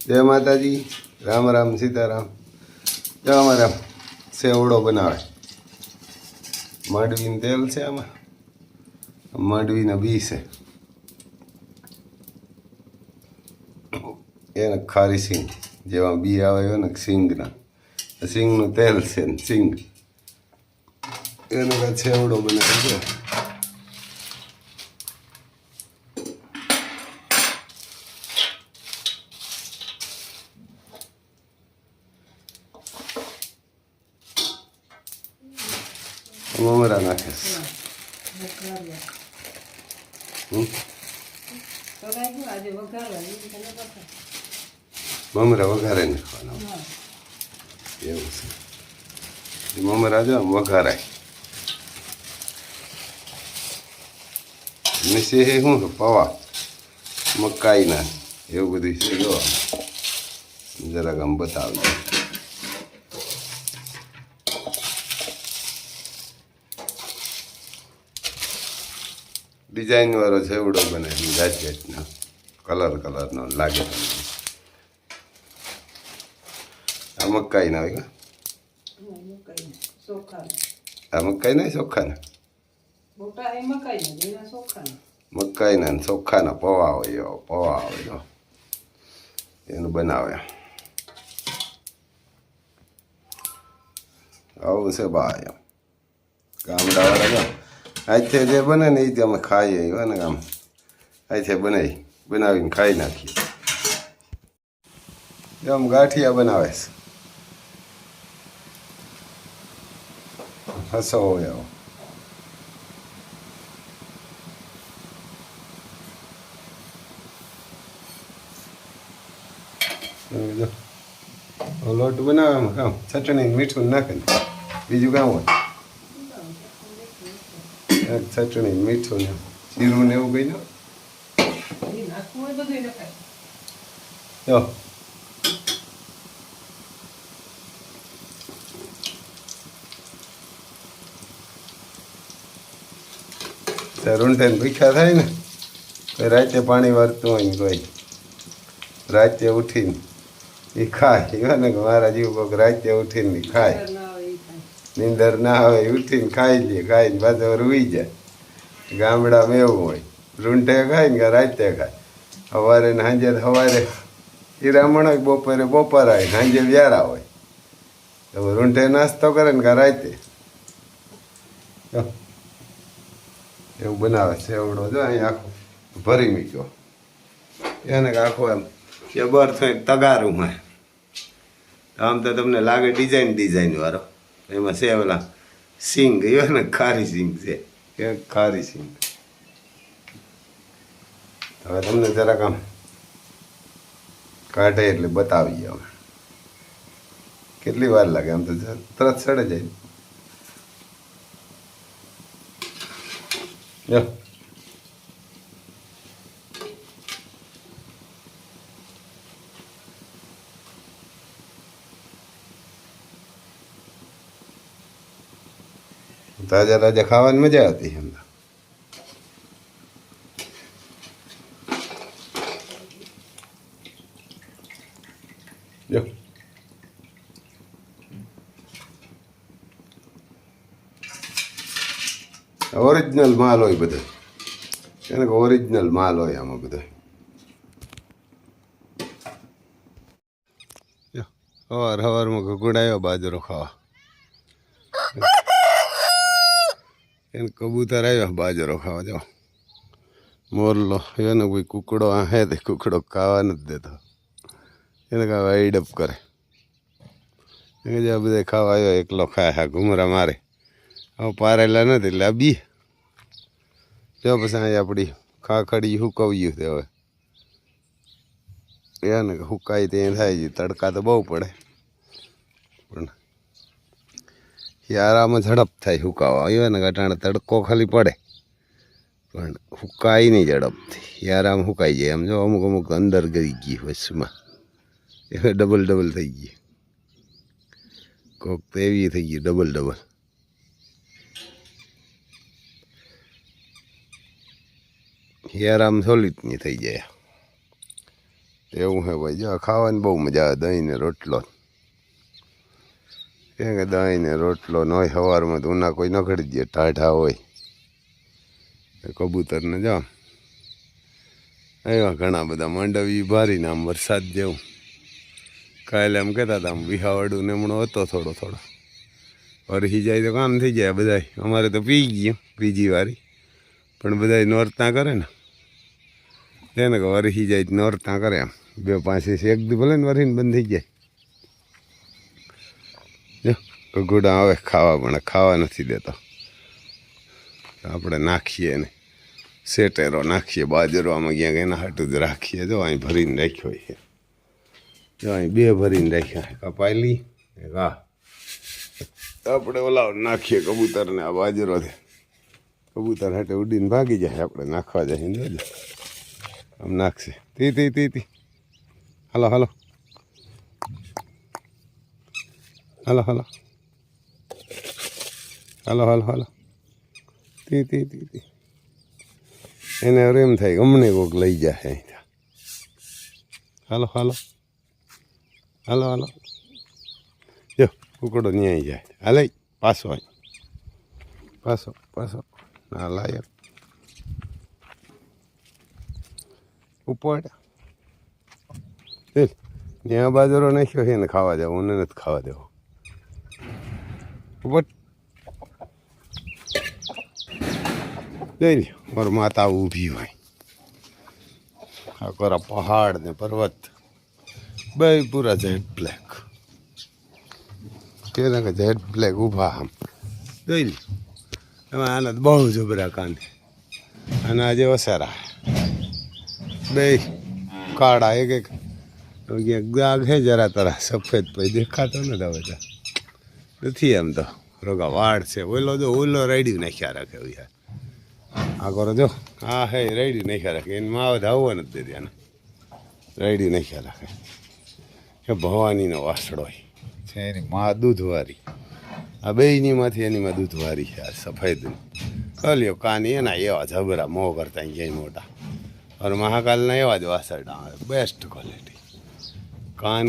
જય માતાજી, રામ રામ સીતારામ. જો અમારે સેવડો બનાવે. માંડવીનું તેલ છે આમાં, માંડવીના બી છે, એને ખારી સિંગ જેવા બી આવે ને સિંગના, સિંગનું તેલ છે ને સિંગ, એનો કાંઈ સેવડો બનાવે છે. મમરા નાખે મમરા વઘારે નાખવાના એવું છે. મમરા જો આમ વઘારાય નીચે શું છે પૌવા મકાઈના એવું બધું છે. જો જરાક આમ બતાવજો. ડિઝાઇન વાળો સેવડો બને જાત જાતનો કલરનો લાગે તમને. આ મકાઈ ના હોય, આ મકાઈ ના ચોખ્ખાના, મકાઈના ચોખ્ખાના પૌવા હોય, પૌવા હોય એનું બનાવે. આવું છે ભાઈ ગામડાવાળા. આજથી જે બને ને એ જ અમે ખાઈએ એવા ને આમ આજથી બનાવીને ખાઈ નાખીએ. આમ ગાંઠિયા બનાવે છે, હસો હોય આવો લોટ બનાવવામાં કામ ચટણી મીઠું નાખે ને બીજું કામ હોય. ચટણી મીઠું ને જીરું ને એવું કઈ ના રૂંઢે ભીખા થાય ને કોઈ રાતે પાણી વારતું હોય ને કોઈ રાતે ઉઠીને એ ખાય એવા ને મારા જીવ કોઈક રાતે ઉઠીને ખાય, નીંદર ના આવે ઉઠીને ખાઈ લે, ખાઈને પાછો રૂઈ જાય. ગામડામાં એવું હોય, રૂંઢે ખાય ને કે રાતે ખાય. સવારે ને સાંજે સવારે હીરામણ હોય, બપોરે બપોર આવે, સાંજે વ્યારા હોય. તો રૂંઢે નાસ્તો કરે ને કે રાતે એવું બનાવે સેવડો. જો અહીં આખો ભરી મૂક્યો એને આખો એમ જબર થઈ તગારું હોય. આમ તો તમને લાગે ડિઝાઇન વાળો, એમાં સેવલા સિંગ એવા ને ખારી સિંગ છે કે ખારી સિંગ. હવે તમને જરાક આમ કાઢે એટલે બતાવીએ અમે કેટલી વાર લાગે. આમ તો તરત સડે જાય. તાજા તાજા ખાવાની મજા આવતી એમ. જો ઓરિજિનલ માલ હોય બધો, એને ઓરિજિનલ માલ હોય આમાં બધો. સવારમાં ઘુગડાયો બાજરો ખાવા, એને કબૂતર આવ્યો બાજરો ખાવા. જાઓ મોરલો એને કોઈ કુકડો આહે તે કુકડો ખાવા નથી દેતો, એને કાં વાઈડઅપ કરે. એ બધા ખાવા આવ્યો એકલો ખાય, હા ઘુમરા મારે. હવે પારેલા નથી એટલે આ બી જો પછી અહીં આપણી ખાખડી હુકવ્યું છે. હવે એને હુકાય ત્યાં થાય છે, તડકા તો બહુ પડે પણ યારામાં ઝડપ થાય હુકાવા. આવ્યો ને અટાણે તડકો ખાલી પડે પણ હુકાય નહીં ઝડપથી. યારામાં હુકાઈ જાય. આમ જો અમુક અંદર ગઈ ગઈ વચમાં એ ડબલ થઈ ગઈ, કોક તો એવી થઈ ગઈ ડબલ. યારામ સોલિડની થઈ જાય. એવું હે ભાઈ, જો ખાવાની બહુ મજા આવે. દહીં ને રોટલો, કે દહીં ને રોટલો ન હોય સવારમાં તો ઉના કોઈ ન ઘડી દે, ટાઢા હોય. કબૂતરને જાઓ એવા ઘણા બધા માંડવી ભારીને આમ વરસાદ જેવું. કાલે એમ કહેતા હતા આમ વિહાવાડું નેમણો હતો થોડો વરસી જાય તો કામ થઈ જાય. બધા અમારે તો પી ગયું બીજી વારી, પણ બધા નોરતા કરે ને એને કે વરસી જાય નોરતા કરે. આમ 2-5 એક દી ભલે ને વરીને બંધ થઈ જાય. જો ગુડા આવે ખાવા, પણ ખાવા નથી દેતો. આપણે નાખીએ ને સેટેરો નાખીએ બાજરો, આમાં ક્યાંક એના હાટું જ રાખીએ. જો અહીં ભરીને રાખ્યો છે, જો અહીં 2 ભરીને રાખ્યા. કપાયેલી હા આપણે ઓલા નાખીએ કબૂતરને. આ બાજરો છે, કબૂતર હાટે ઉડીને ભાગી જાય, આપણે નાખવા જાય. જોજો આમ નાખશે. તી હાલો હાલો હાલો હાલો હાલો હાલો હાલો તી એને હવે એમ થાય અમને કોઈક લઈ જાય અહીંયા. હાલો હાલો હાલો હાલો જો કુકડો ન્યાય જાય. હાલે પાછો અહીં પાછો ના લાયક ઉપર ત્યાં બાજરો નાખ્યો છે ને ખાવા દેવો. મને નથી ખાવા દેવો. ઉપર જઈ લ્યો મારી માતા ઊભી હોય. આ કોરા પહાડ ને પર્વત બે પૂરા જેડ બ્લેક, કે જેડ બ્લેક ઊભા આમ જોઈ લ્યો. એમાં આના બહુ જબરા કાન, અને આજે ઓસારા બે કાળા એક દાગ છે જરા તરા સફેદ. પછી દેખાતો નથી નથી એમ તો રોગા વાળ છે. ઓલો રેડ્યું નાખ્યા રાખે યાર. આ કરો જો હા હે રેડ્યું નાખ્યા રાખે. એને માવ ધાવવા નથી દેતી. આને રેડ્યું નાખ્યા રાખે. એ ભવાનીનો વાસડો છે એની માં દૂધવારી. આ બેયનીમાંથી એનીમાં દૂધવારી છે. આ સફેદની કલ્યો કાન એના એવા જબરા મોં કરતા ક્યાંય મોટા. અને મહાકાલના એવા જ વાસરડા આવે બેસ્ટ ક્વોલિટી. કાન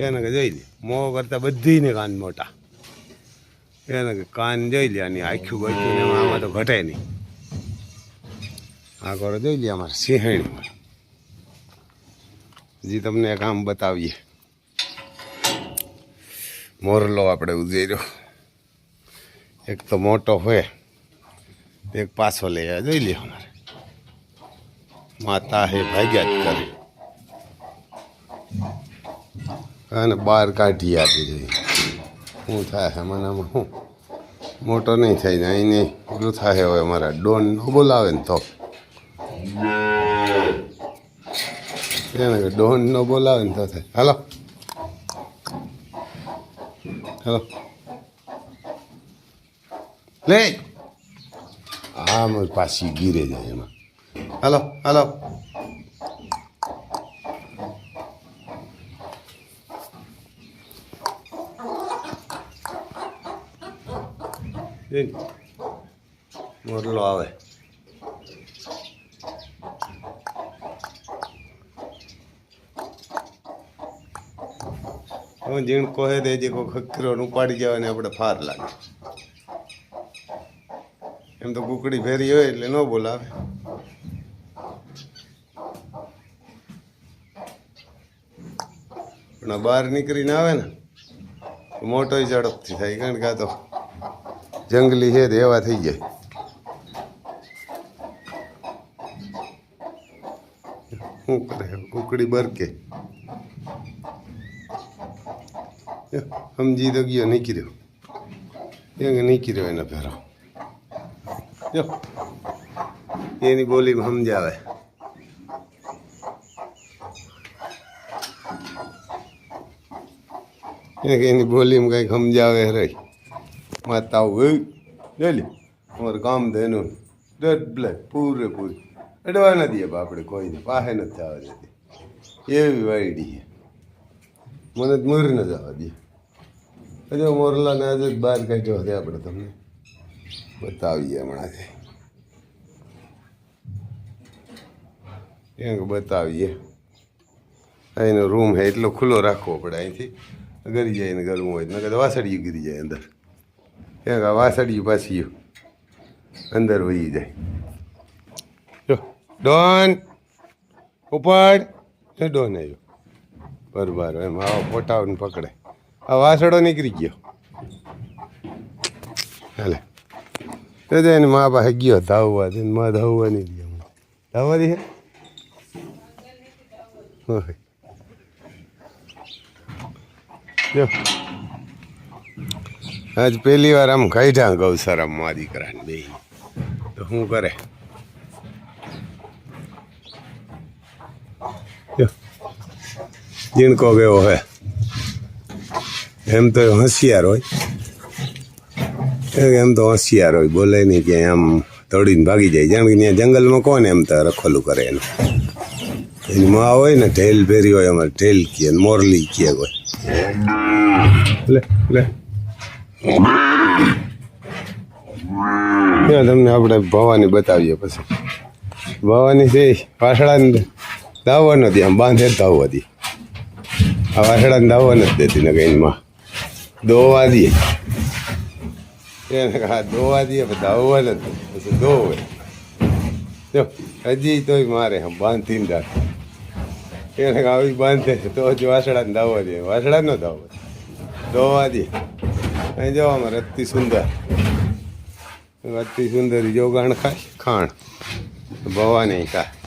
એને કે જોઈ લે, મોં કરતાં બધીને કાન મોટા. એને કે કાન જોઈ લે. આની આખું બાખ્યું ને આમાં તો ઘટે નહીં. આ કરો જોઈ લે અમારે સિંહણી. હજી તમને એક આમ બતાવીએ. મોરલો આપણે ઉજેર્યો. એક તો મોટો હોય, એક પાછો લઈ આવ્યા. જોઈ લે અમારે માતા હે ભાગ્યા જ કરે. અને બહાર કાઢી આપી જોઈએ. શું થાય છે મનામાં? શું મોટો નહીં થાય ને અહીં નહીં ઓલું થાય. હવે અમારા ડોન ન બોલાવે ને તો એને ડોન ન બોલાવે ને તો થાય. હાલો હાલો લે. આમ પાછી ગીરે જાય એમાં. હાલો હાલો મોરલો આવે. જીણ કોહે દે જે કોઈ ખકરો ઉપાડી જવાય ને આપણે ફાર લાગે. એમ તો કુકડી ફેરી હોય એટલે ન બોલાવે. પણ બહાર નીકળીને આવે ને મોટો ઝડપથી થાય. કારણ કે આ તો જંગલી છે એવા થઈ જાય. શું કરે કુકડી બરકે સમજી તો ગયો નીકળ્યો. નીકળ્યો એને ફેરો જો એની બોલીમાં સમજાવે. એની બોલીમાં કંઈક સમજાવે રહી. માતા જોઈ લે અમારું કામ તો એનું ડેડ બ્લેક પૂરેપૂરી. અડવા ન દઈએ આપણે કોઈને, પાસે નથી જવા દેતી. એવી વાયડી છે. મને જ મોર ન જવા દે. હજુ મોરલાને આજે જ બહાર કાઢ્યો હતો. આપણે તમને બતાવીએ હમણાંથી. ક્યાંક બતાવીએ. અહીંનો રૂમ છે એટલો ખુલ્લો રાખવો પડે અહીંથી ગરી જાય ને ગરમ હોય નકર વાસળિયું ગીરી જાય અંદર ક્યાંક આ વાસળિયું પાછી અંદર વહી જાય જો ડોન ઉપાડ તો ડોન આવ્યો બરબાર એમ આવો પોટાવને પકડે આ વાસળો નીકળી ગયો હાલે તો એને મા પાસે ગયો ધાવવા માં ધાવવા નહીં ગયો ધાવવા દે જો આજ પહેલી વાર આમ કાઢ્યા ગૌશાળામાં મા દીકરાને બે તો શું કરે જીણકો ગયો હે એમ તો હોશિયાર હોય એમ તો હોશિયાર હોય બોલે નહીં ક્યાંય આમ દોડીને ભાગી જાય જાણ કે ત્યાં જંગલમાં કોને એમ તો રખોલું કરે એનું એની માં હોય ને ઢેલ ભેરી હોય અમારે ઢેલ કીએ મોરલી કીએ કોઈ લે લે તમને આપણે ભવાની બતાવીએ પછી ભવાની છે વાસળાને દાવવા નથી આમ બાંધે દાવવા દે આ વાસળાને દાવવા નથી દેતી ને કઈ માં દોવા દે એને હા દોવા દે દાવવા નથી પછી દોવે જો હજી તોય મારે બાંધીને રાખે એને આવી બાંધે તો જ વાસળાને દાવવા દે વાસળા નો દાવવા દોવા દે અહીં જો આમાં અતિ સુંદર જો ગાણ ખાય ખાણ ભવાની ખાય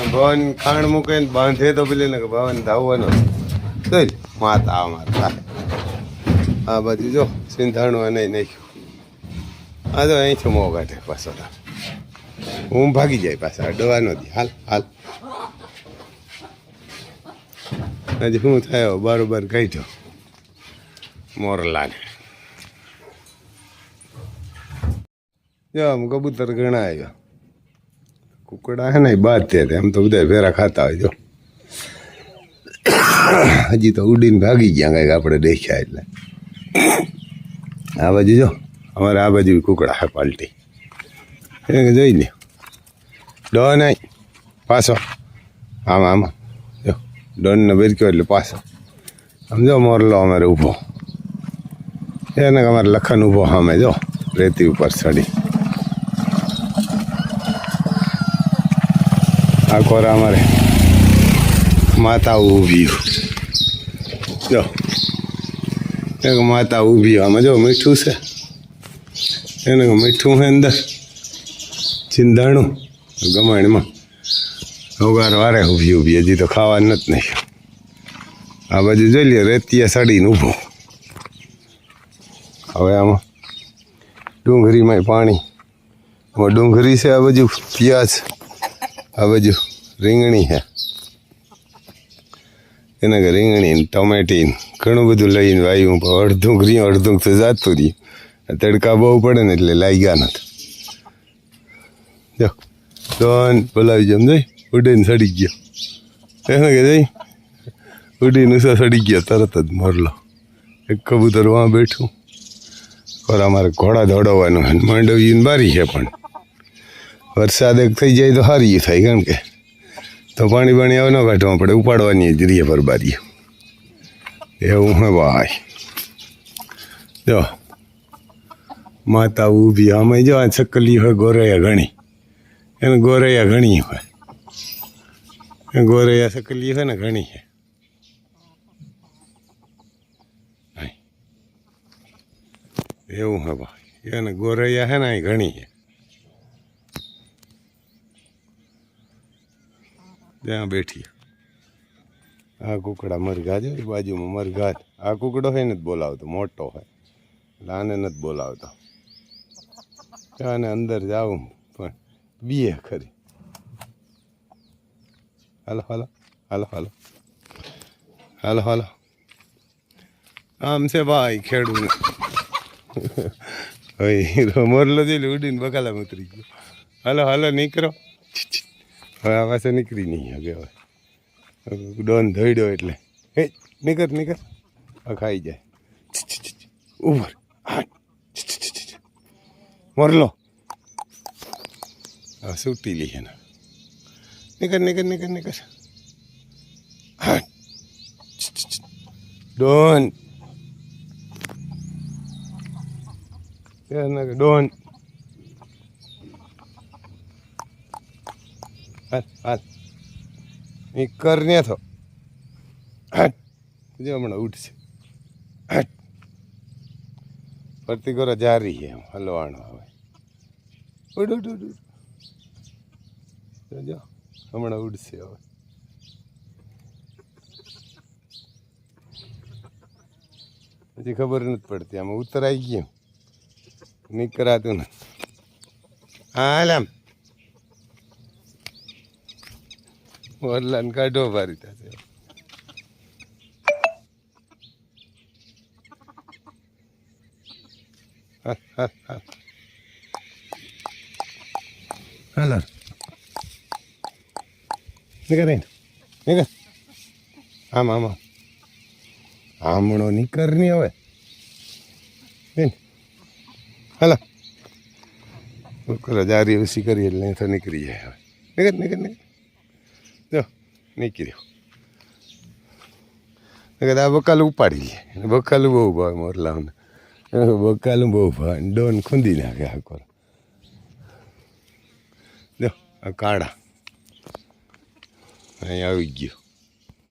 ભવન ખાણ મૂકે ને બાંધે તો પેલી ને ભવન ધાવવાનો છે માતા અમારે થાય આ બાજુ જો સિંધાણું અને નાખ્યું આ તો અહીંથી મોં કાઢે પાછો હું ભાગી જાય પાછા અડવાનો દી હાલ હાલ હજી શું થયો બરોબર કાઢ્યો મોરલાને જો આમ કબૂતર ઘણા આવ્યા કુકડા હે ને બાદ થયા આમ તો બધા ભેરા ખાતા હોય જો હજી તો ઉડીને ભાગી ગયા કંઈક આપણે દેખ્યા એટલે આ બાજુ જો અમારે આ બાજુ કુકડા હે પાલટી એને જોઈ લે ડોન આય પાછો આમાં આમાં જો ડોનને બેરક્યો એટલે પાછો સમજો મોરલો અમારે ઊભો એને અમારે લખન ઊભો સામે જો રેતી ઉપર ચડી આ કોરા અમારે માતા ઊભી જો એક માતા ઊભી આમાં જો મીઠું છે એને મીઠું છે અંદર ચિંધાણું ગમાણીમાં ઉગાર વારે ઊભી હજી તો ખાવાનું નથી નહીં આ બાજુ જોઈ લે રેતીએ સડીને ઊભો હવે આમાં ડુંગળીમાં પાણી આમાં ડુંગળી છે આ બાજુ પિયાજ આ બાજુ રીંગણી છે એના કે રીંગણી ને ટમેટી ઘણું બધું લઈને વાયું અડધું ઘરી અડધું તો જાતું રહ્યું તડકા બહુ પડે ને એટલે લાગ્યા નથી જો ડોન બોલાવી જેમ જઈ ઉડીને સડી ગયો એને કે જઈ ઉડીને સડી ગયો તરત જ મોરલો એક કબૂતર વાં બેઠું પર અમારે ઘોડા દોડવાનું છે માંડવીને બારી છે પણ વરસાદ એક થઈ જાય તો સારી થાય કારણ કે તો પાણી બાણી આવે ન કાઢવા પડે ઉપાડવાની જ રીએ પર બારી એવું હે ભાઈ જો માતા ઊભી આમાં જો આ ચકલી હોય ગોરૈયા ઘણી એને ગોરૈયા ઘણી હોય ગોરૈયા ચકલી હોય ને ઘણી છે એવું હે ભાઈ એને ગોરૈયા હે ને અહીં ઘણી છે ત્યાં બેઠી આ કુકડા મરઘા જો એ બાજુમાં મરઘા આ કુકડો હોય ને જ બોલાવતો મોટો હોય એટલે આને નથી બોલાવતો આને અંદર જાઉં પણ બીએ ખરી હાલો હાલો હાલો હાલો હાલો હાલો આમ છે ભાઈ ખેડૂને હવે મોરલો જોઈ ઉડીને બકાલામાં ઉતરી ગયો હાલો હાલો નીકળો હવે આ પાસે નીકળી નહીં હવે હવે ડોન ધોઈડ્યો એટલે હે નીકળ નીકળ આ ખાઈ જાય ઉભર મોરલો હા સૂટી લી છે ને નીકળ નીકળ નીકળ નીકળ ડોન ડોન હાલ હાલ એ કરને થો જો હમણાં ઉઠશે ફરતી કરો જારી છે એમ હલવાનો હવે ઉડ ઉડ ઉડ જો હમણાં ઉડશે હવે પછી ખબર નથી પડતી આમાં ઉતરાઈ ગયું નીકળાતું ને હાલ આમ વરલાને કાઢો ભારી થશે હાલો નીકળ નીકળ આમ આમ આમ આમણો નીકળ નહીં હવે હાલો કરો જારી ઓછી કરી એટલે તો નીકળી જાય હવે નીકળ નીકળ નીકળ જો નીકળ્યો નીકળ આ બકાલું ઉપાડી લે બકાલું બહુ ભાવે મોરલાઓને બકાલું બહુ ભાવે ડોન ખૂંદી નાખે આખો જો આ કાળા અહીં આવી ગયો